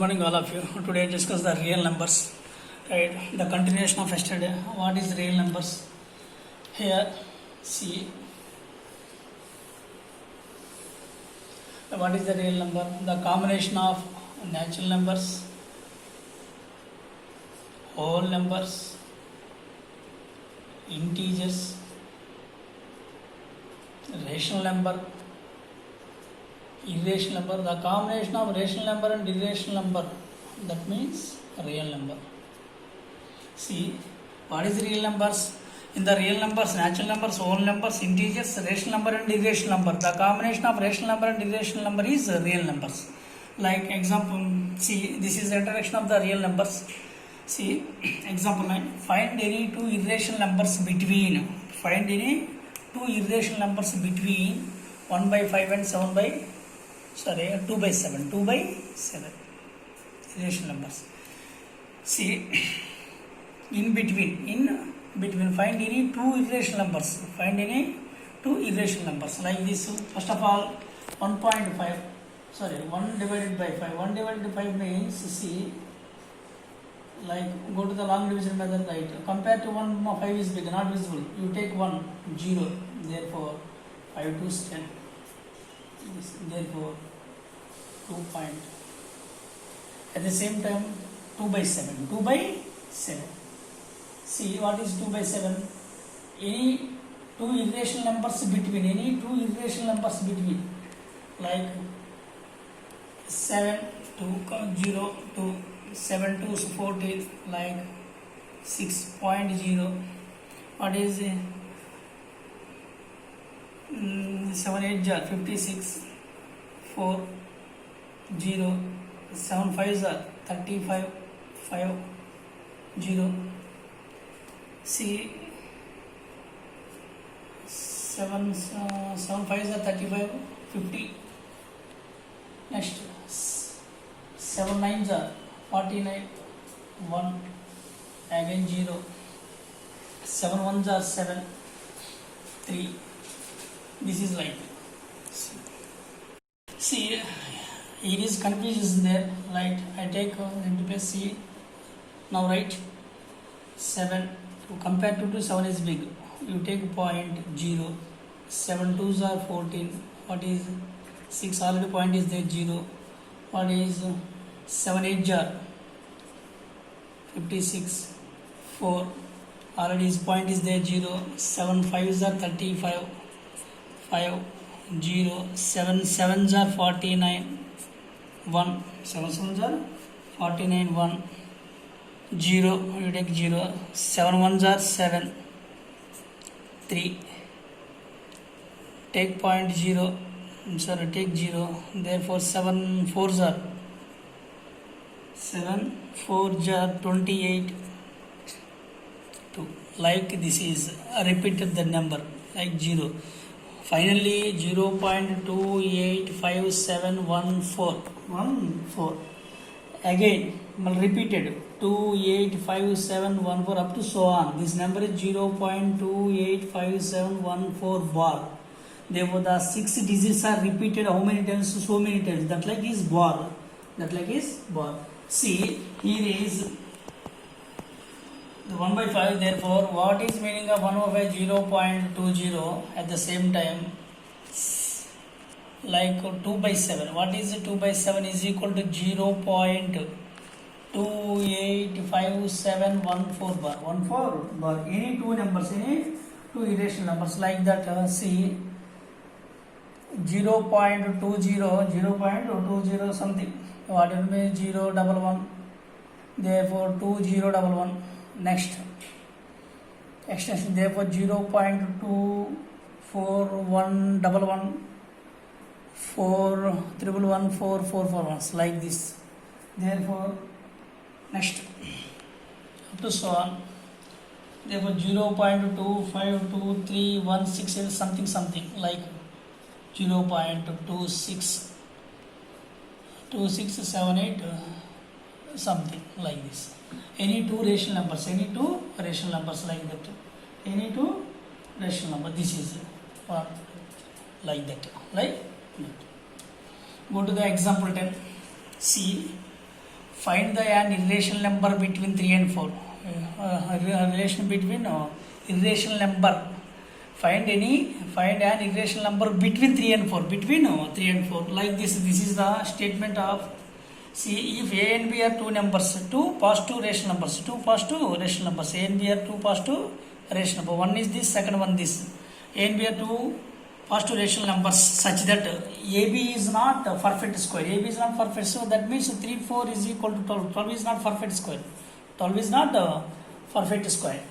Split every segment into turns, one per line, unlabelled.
morning, all of you. Today, discuss the real numbers. Right, the continuation of yesterday. What is real numbers? Here, see. What is the real number? The combination of natural numbers, whole numbers, integers, rational number, irrational number. The combination of rational number and irrational number, that means real number. See, what is real numbers? In the real numbers, natural numbers, whole numbers, integers, rational number and irrational number. The combination of rational number and irrational number is real numbers. Like example, see, this is the introduction of the real numbers. See, example 9. Find any two irrational numbers between. Find any two irrational numbers between 1 by 5 and 2 by 7. 2 by 7. Irrational numbers. See, in between, find any two irrational numbers. Find any two irrational numbers. Like this, first of all, 1.5. 1 divided by 5. 1 divided by 5 means, see, like go to the long division method, right? Compared to 1, 5 is big, not visible. You take 1, 0. Therefore, 5 to 10. Therefore, 2 point. At the same time, 2 by 7. 2 by 7. See, what is 2 by 7? Any two irrational numbers between. Like 7 to 0 to 7 to 14, like 6.0. What is 7 8 jar 56, 4 0, 7 5 jar 35, 5 0. See, 7 5 jar 35, 50. Next, 7 9 jar 49, 1, again 0. 7 1 jar 7, 3. This is like, see, it is confusion there. Right, I take into place. See, now write 7 compared to 2, 7 is big. You take point 0. 7 2s are 14. What is 6? Already point is there, 0. What is 7 8 jar 56, 4. Already his point is there, 0. 7 5s are 35, 5 0. 7 7s are 49, 1. 7 7s are 49, 1 0. You take 0. 7 1s are 7, 3. Take point 0. Take 0. Therefore 7 4s are 7 4 jar 28, 2. Like this is repeated the number like 0. Finally 0.285714. Again repeated 2855714 up to so on. This number is 0.285714 bar. Therefore the 6 digits are repeated how many times? So many times. That like is bar. See, here is the 1 by 5. Therefore, what is meaning of 1 over 0.20? At the same time, like 2 by 7. What is 2 by 7 is equal to 0.285714 bar. 14 bar. Any two numbers, any two irrational numbers like that. See, 0.20 something. What will be 011? Therefore 2011. Next extension, therefore 0.24111, 4111441 like this. Therefore next up to so on. Therefore 0.252316 something like 0.2678 something like this. Any two rational numbers like that. Any two rational number. This is like that. Right? Go to the example 10. See, find the an irrational number between 3 and 4. Relation between irrational number. Find an irrational number between 3 and 4. Between 3 and 4. Like this. This is the statement of. See, if A and B are two numbers, two positive rational numbers, two positive rational numbers. A and B are two positive rational numbers. One is this, second one this. A and B are two positive rational numbers such that AB is not a perfect square. AB is not perfect, so that means 3, 4 is equal to 12. 12 is not perfect square. 12 is not a perfect square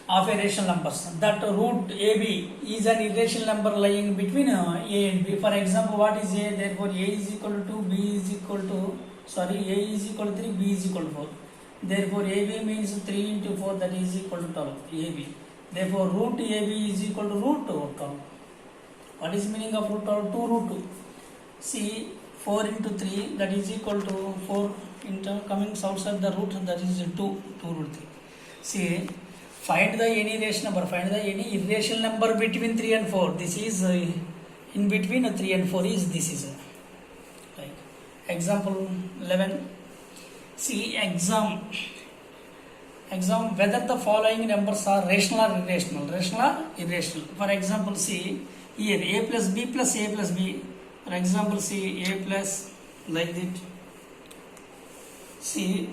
of a rational numbers. That root AB is an irrational number lying between A and B. For example, what is A? Therefore, A is equal to 2, B is equal to, A is equal to 3, B is equal to 4. Therefore, AB means 3 into 4, that is equal to 12, AB. Therefore, root AB is equal to root 12. What is meaning of root 12? 2 root 2. See, 4 into 3, that is equal to 4 into coming outside the root, that is 2 root 3. See, find the any rational number, find the any irrational number between 3 and 4. This is in between 3 and 4 is this is like example 11. See, exam whether the following numbers are rational or irrational. Rational or irrational. For example, see here A plus B plus A plus B. For example, see A plus like that. See,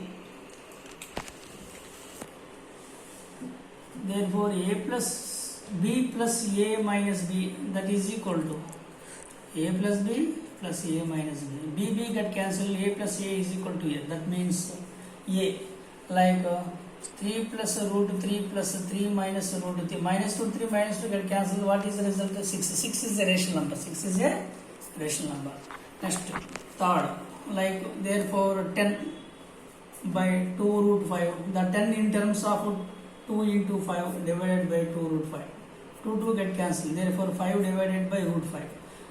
therefore A plus B plus A minus B, that is equal to A plus B plus A minus B. B get cancelled, A plus A is equal to A. That means A like 3 plus root 3 plus 3 minus root 3. Minus 2, 3 minus 2 get cancelled. What is the result? 6. 6 is a rational number. 6 is a rational number. Next, third, like therefore 10 by 2 root 5. The 10 in terms of 2 into 5 divided by 2 root 5. 2 get cancelled. Therefore 5 divided by root 5.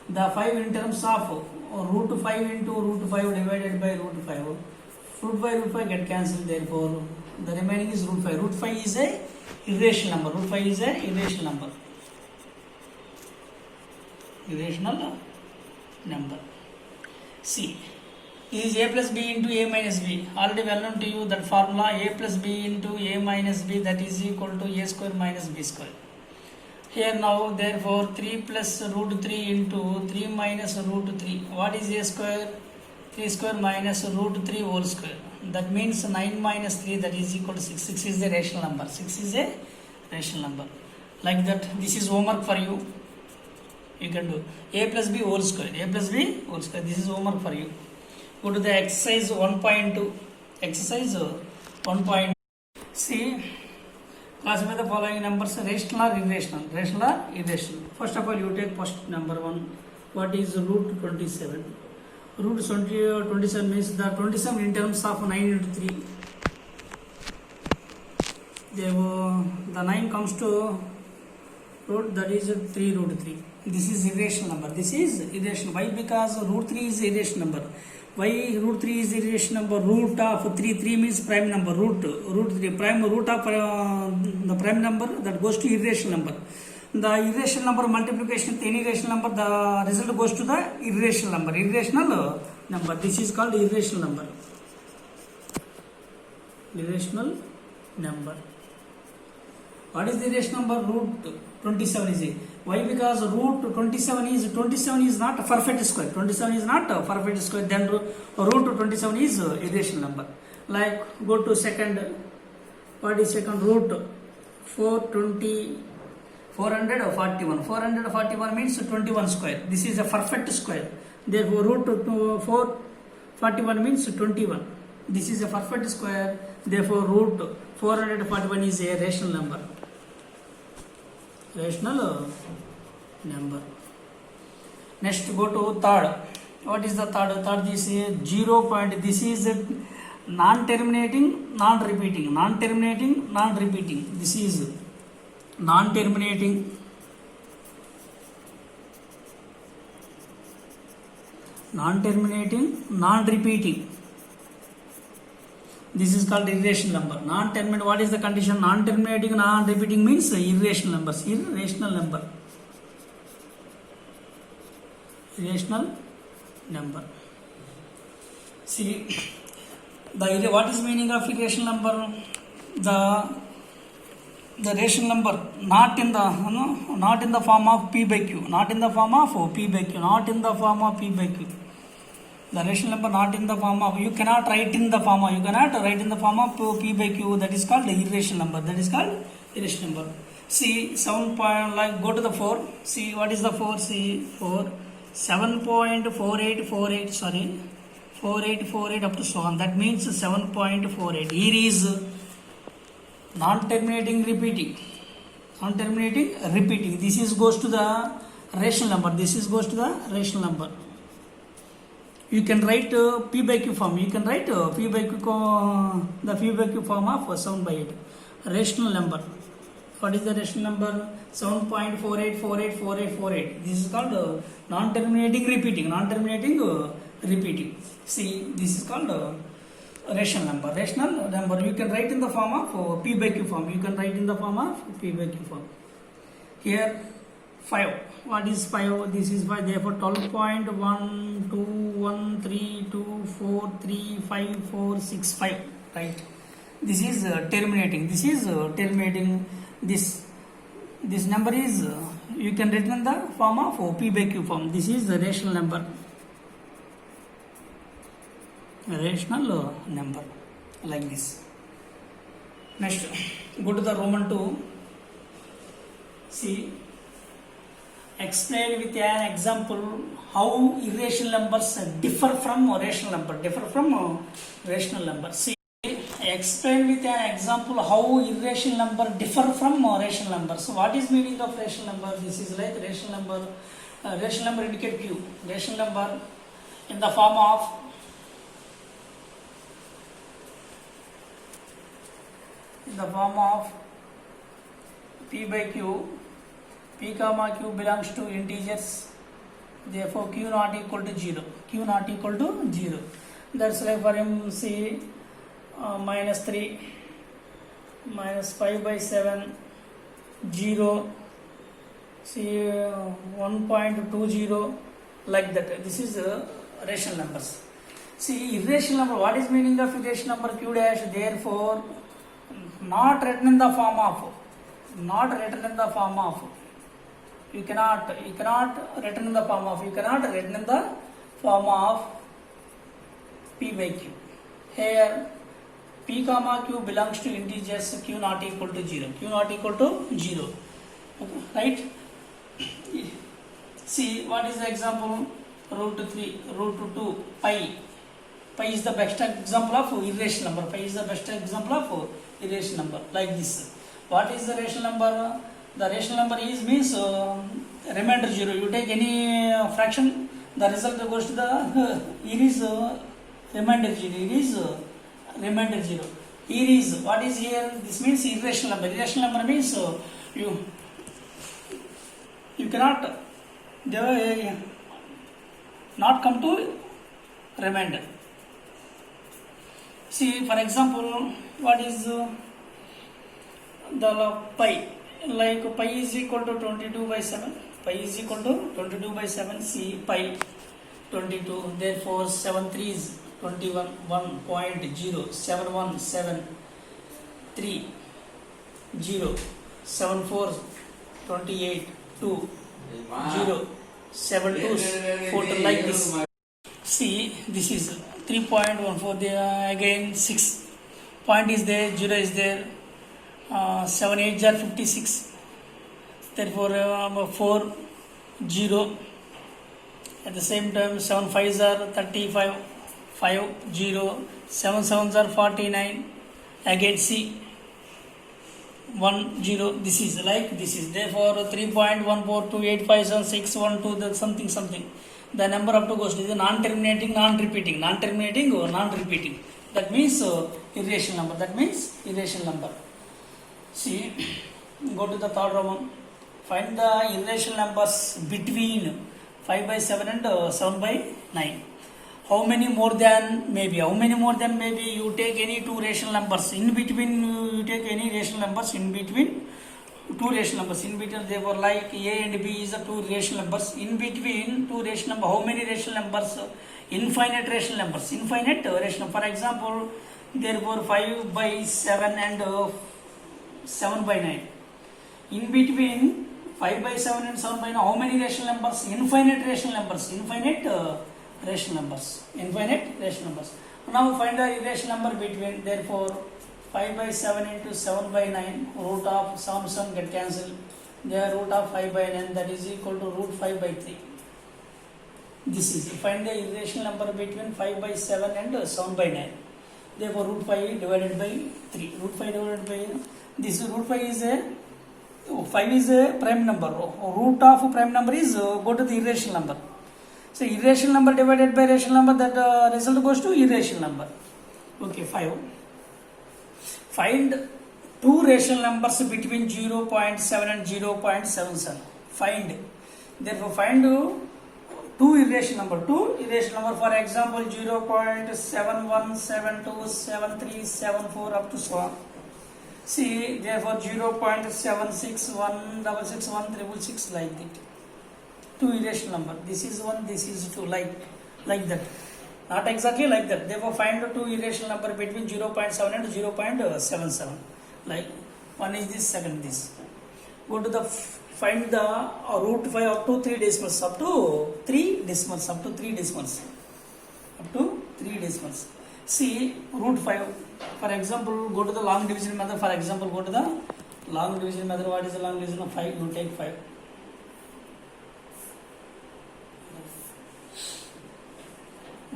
The 5 in terms of root 5 into root 5 divided by root 5. Root 5 get cancelled. Therefore the remaining is root 5. Root 5 is a irrational number. Root 5 is a irrational number. Irrational number. C. Is A plus B into A minus B. Already well known to you that formula A plus B into A minus B, that is equal to A square minus B square. Here now therefore 3 plus root 3 into 3 minus root 3. What is A square? 3 square minus root 3 whole square. That means 9 minus 3, that is equal to 6. 6 is a rational number. 6 is a rational number. Like that, this is homework for you. You can do A plus B whole square. A plus B whole square. This is homework for you. Go to the exercise 1.2. Exercise 1. See, classify the following numbers: rational or irrational. Rational or irrational. First of all, you take first number 1. What is root 27? Root 27 means the 27 in terms of 9 into 3. The 9 comes to root, that is 3 root 3. This is irrational number. This is irrational. Why? Because root 3 is irrational number. Why root 3 is irrational number? Root of 3. 3 means prime number. Root 3. Prime root of the prime number, that goes to irrational number. The irrational number multiplication with any rational number, the result goes to the irrational number. Irrational number. This is called irrational number. Irrational number. What is the irrational number? Root 27 is it. Why? Because root 27 is not a perfect square. 27 is not a perfect square. Then root 27 is irrational number. Like go to second. What is second? Root 441. 441 means 21 square. This is a perfect square. Therefore root 441 means 21. This is a perfect square. Therefore root 441 is a rational number. Rational number. Next go to third. What is the third? Third is 0 point. This is non-terminating, non-repeating. Non-terminating, non-repeating. This is non-terminating, non-repeating. This is called irrational number. Non-terminating. What is the condition? Non-terminating, non-repeating means irrational numbers. Irrational number. Irrational number. See, what is meaning of irrational number? The rational number not in the not in the form of p by q, not in the form of p by q, not in the form of p by q. The rational number not in the form of, you cannot write in the form of, you cannot write in the form of p by q. That is called irrational number. That is called irrational number. See 7 point, like go to the 4. See what is the 4? See 4 7.4848, sorry, 4848 up to so on. That means 7.48. Here is non-terminating repeating. Non-terminating repeating. This is goes to the rational number. This is goes to the rational number. You can write p by q form. You can write p by q, the p by q form of 7 by 8. Rational number. What is the rational number? 7.48484848. This is called non-terminating repeating. Non-terminating repeating. See, this is called rational number. Rational number. You can write in the form of p by q form. You can write in the form of p by q form. Here 5. What is 5? This is 5. Therefore 12.12132435546 right. This is terminating. This is terminating. This number is you can write in the form of p by q form. This is the rational number. Rational number like this. Next, go to the Roman 2. See, explain with an example how irrational numbers differ from rational number. Differ from rational number. See, explain with an example how irrational number differ from rational number. So, what is meaning of rational number? This is like rational number. Rational number indicate q. Rational number in the form of p by q. P comma q belongs to integers. Therefore, q not equal to 0. Q not equal to 0. That's like for him, see, minus 3, minus 5 by 7, 0, see, 1.20, like that. This is rational numbers. See, irrational number, what is meaning of irrational number? Q dash, therefore, not written in the form of, you cannot written in the form of p by q. Here p comma q belongs to integers, q not equal to 0. Okay, right? See, what is the example? Root 3, root 2, pi. Pi is the best example of irrational number. Like this. What is the rational number? The rational number is means remainder 0. You take any fraction, the result goes to the here is remainder 0. Here is what is here? This means irrational number. Irrational number means you cannot not come to remainder. See, for example, what is the pi? Like pi is equal to 22 by 7. See, pi 22. Therefore, 7 3 is 21. 1.0. 7 1 7 3 0. 7 4 28 2 0. 7 2 14 like this. See, this is 3.14. There again 6 point is there, 0 is there. 7 8 are 56. Therefore 4 0. At the same time 7 5 are 35. 5 0. 7 7 are 49. Again C 1 0. This is like this is. Therefore 3.142857612 that something. The number up to goes to the non-terminating, non-repeating. That means irrational number. See, go to the third Roman. Find the irrational numbers between 5 by 7 and 7 by 9. How many more than maybe? You take any two rational numbers. In between, you take any rational numbers in between two rational numbers in between. Therefore, like a and b is the two rational numbers. In between two rational numbers, how many rational numbers? Infinite rational numbers. Infinite rational. For example, therefore 5 by 7 and 7 by 9. In between 5 by 7 and 7 by 9, how many rational numbers? Infinite rational numbers. Infinite rational numbers. Infinite rational numbers. Now find the irrational number between. Therefore, 5 by 7 into 7 by 9, root of 7 get cancelled. The root of 5 by 9, that is equal to root 5 by 3. This is, find the irrational number between 5 by 7 and 7 by 9. Therefore, root 5 divided by 3. Root 5 divided by, this root 5 is a, 5 is a prime number. Root of prime number is, go to the irrational number. So, irrational number divided by rational number, that result goes to irrational number. Okay, 5. Find two rational numbers between 0.7 and 0.77. Find. Therefore, find two irrational number. Two irrational number, for example, 0.71727374 up to so on. See, therefore 0.76166166 like that. Two irrational number. This is 1, this is 2, like that. Not exactly like that. Therefore, find the two irrational number between 0.7 and 0.77. Like one is this, second this. Go to the find the root 5 up to 3 decimals. Up to 3 decimals. Up to 3 decimals. Up to 3 decimals. See root 5. For example, go to the long division method. For example, go to the long division method. What is the long division of 5? You take 5.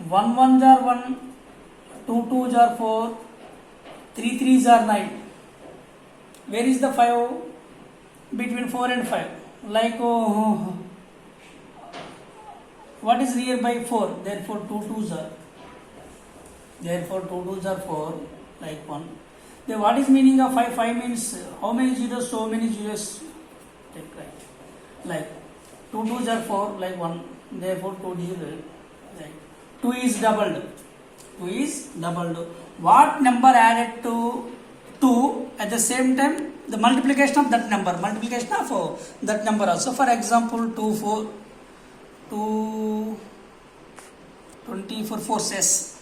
1 1s are 1, 2 2s are 4, 3 3s are 9. Where is the 5? Between 4 and 5. Like, what is real by 4? Therefore, 2 2s are. Therefore, 2 2s are 4, like 1. Then what is meaning of 5? 5 means how many zeros? So many zeros. Take right. Like 2 2s are 4, like 1. Therefore, 2 zeros. Like 2 is doubled. 2 is doubled. What number added to 2 at the same time? The multiplication of that number. Multiplication of that number also. For example, 24 4s.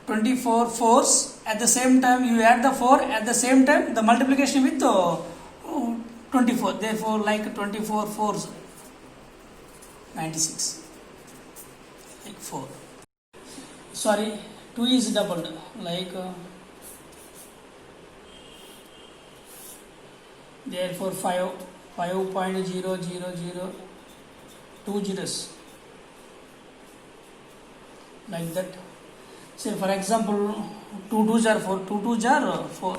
24 4s. At the same time, you add the 4. At the same time, the multiplication with 24. Therefore, like 24 4s. 96. Like 4. Sorry, 2 is doubled, like therefore 5.0002 zeros, like that. Say for example, 2 2s are 4, 2 2s are 4,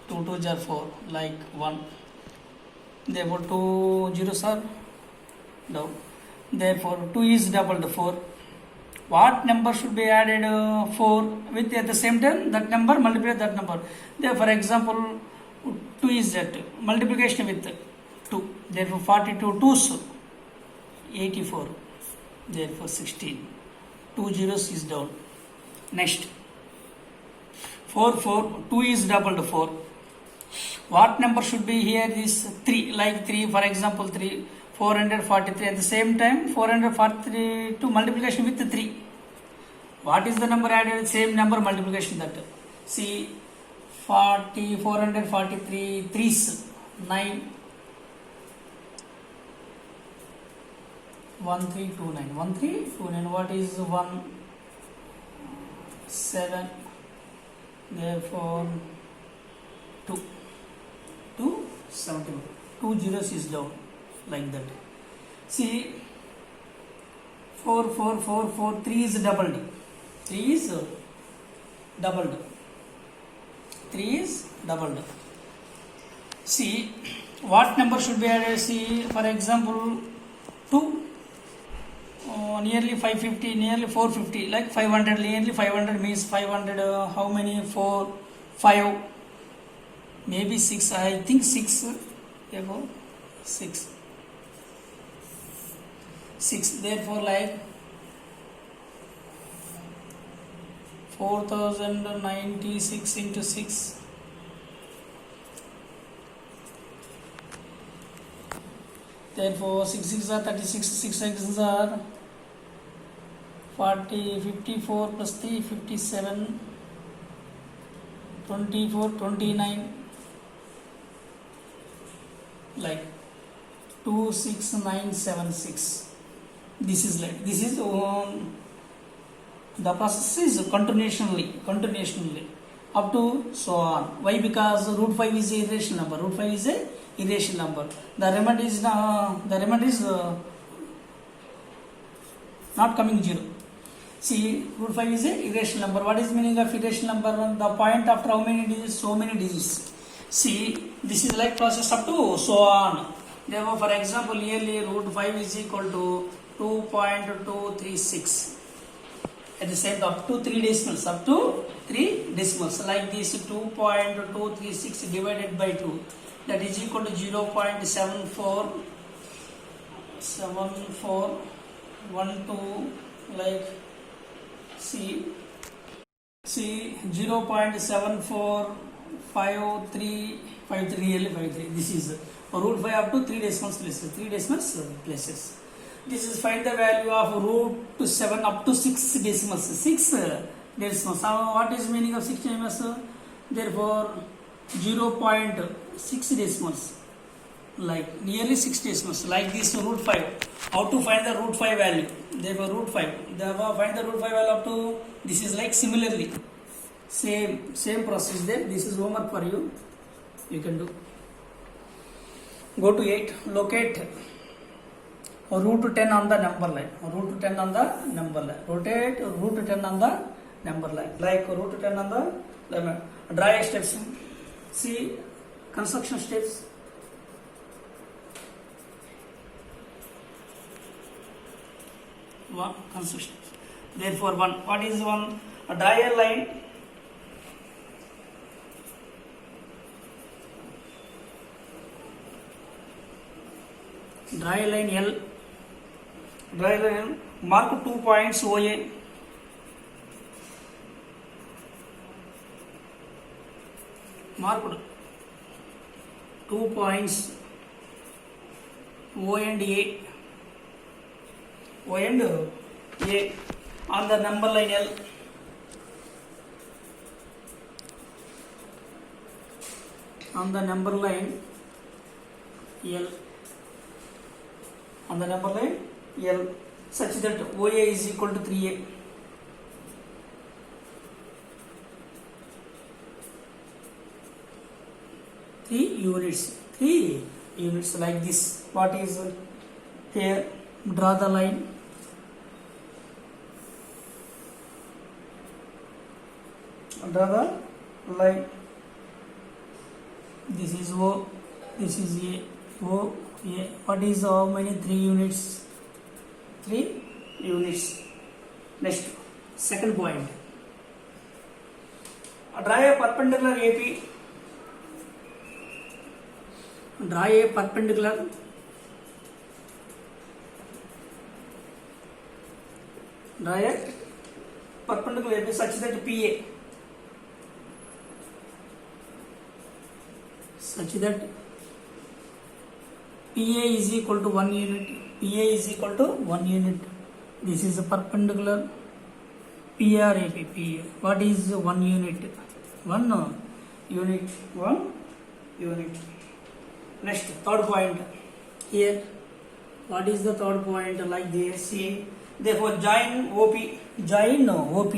2 2s are 4, like 1. Therefore 2 zeros are down. Therefore 2 is doubled, 4. What number should be added? 4 with at the same time that number multiply that number. There, for example, 2 is that multiplication with 2. Therefore, 42 2s 84. Therefore, 16. 2 zeros is down. Next, 4 2 is doubled 4. What number should be here? Is 3, like 3. For example, 3. 443 at the same time 443 to multiplication with 3. What is the number added? Same number multiplication that. See 443 3s 9 1329 1329. What is 1 7? Therefore 2 71. 2 zeros is down. Like that. See 4 3 is doubled. 3 is doubled. 3 is doubled. See what number should be added? See for example 2 nearly 550, nearly 450, like 500. Nearly 500 means 500 how many? 4 5 maybe 6. I think 6 above 6. 6. Therefore, like 4096 into 6 Therefore 6 6 are 36, 6 6 are 40, 54 plus 3 57, 24 29, like 26976. This is like this is the process is continuationally up to so on. Why? Because root 5 is a irrational number. Root 5 is a irrational number. The remainder is not coming 0. See, root 5 is a irrational number. What is meaning of irrational number? The point after how many digits? So many digits. See, this is like process up to so on. Therefore, for example, nearly root 5 is equal to 2.236. At the same time, up to 3 decimals. Up to 3 decimals. Like this, 2.236 divided by 2. That is equal to 0.7412, like see 0.745353, really 53. This is root 5 up to 3 decimals places. 3 decimals places. This is find the value of root 7 up to 6 decimals. 6 decimals. Now, what is meaning of 6 decimals? Therefore, 0.6 decimals, like nearly 6 decimals, like this root 5. How to find the root 5 value? Therefore, root 5. Therefore, find the root 5 value up to, this is like similarly. Same process there. This is homework for you. You can do. Go to 8. Locate root 10 on the number line. Root 10 on the number line. Rotate root 10 on the number line. Like root 10 on the line. Draw steps. See construction steps. One construction. Therefore, one. What is one? Draw a line. Draw a line L. Draw a line. Mark 2 points OA. Marked 2 points O and A. O and A on the number line L. On the number line L. On the number line L, such that OA is equal to 3A. Three units like this. What is here? Draw the line. Draw the line. This is O. This is A. O. A. What is how many? 3 units. 3 units. Next, second point. Draw a perpendicular AP. Draw a perpendicular AP such that PA is equal to 1 unit. PA is equal to 1 unit. This is a perpendicular PR AP. PA. What is 1 unit? 1 unit. Next, third point. Here, what is the third point? Like this. See, therefore, join OP. Join OP.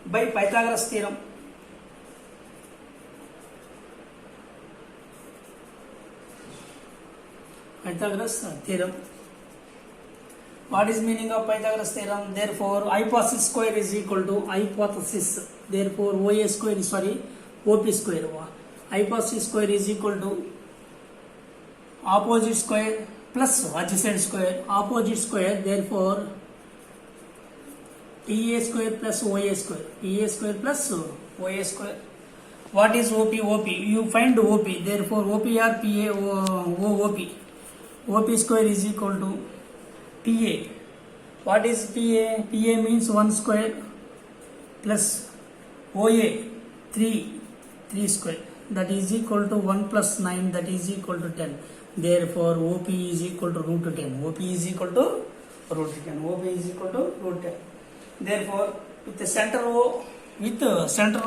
By Pythagoras theorem. What is meaning of Pythagoras theorem? Therefore, hypothesis square is equal to hypothesis. Therefore, OP square. Hypothesis square is equal to opposite square plus adjacent square. Opposite square. Therefore, PA square plus OA square. What is OP? You find OP. Therefore, OP or PA OP. OP square is equal to PA What is PA? PA means 1 square plus OA 3 square, that is equal to 1 plus 9, that is equal to 10. Therefore OP is equal to root 10. OP is equal to root 10. OP is equal to root 10. Therefore with the center O, with center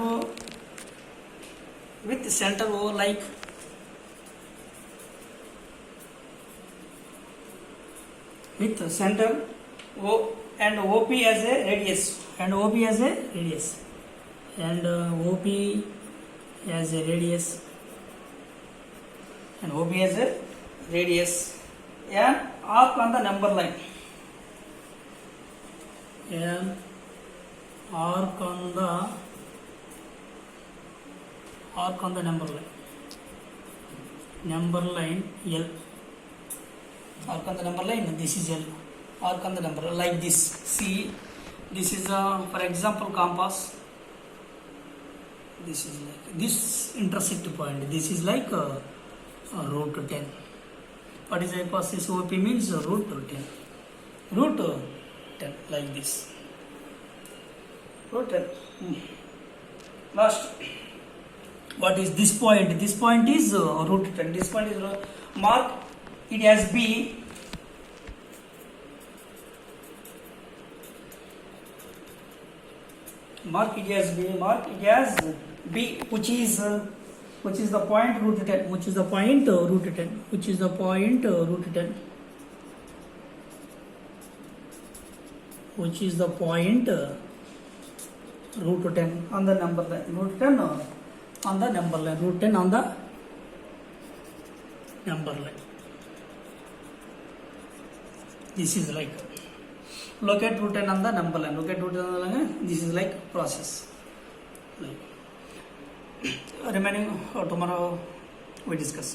O like with center O and OP as a radius, and OP as a radius, and OP as a radius, and OP as a radius, and arc on the number line, and arc on the number line L. Arc on the number line, this is L. Arc on the number like this. See, this is for example compass. This is like this intersect point. This is like root 10. What is hypothesis? OP means root 10. Root 10 like this. Root 10. Last. What is this point? This point is root 10. This point is mark it as B. Mark it as B. Mark it as B, which is the point root 10. Which is the point root 10. Which is the point root 10. Which is the point root 10 on the number line. Root 10 on the number line. Root 10 on the number line. This is like locate root 10 on the number line. Locate root 10 on the line. This is like process. Like remaining tomorrow we discuss.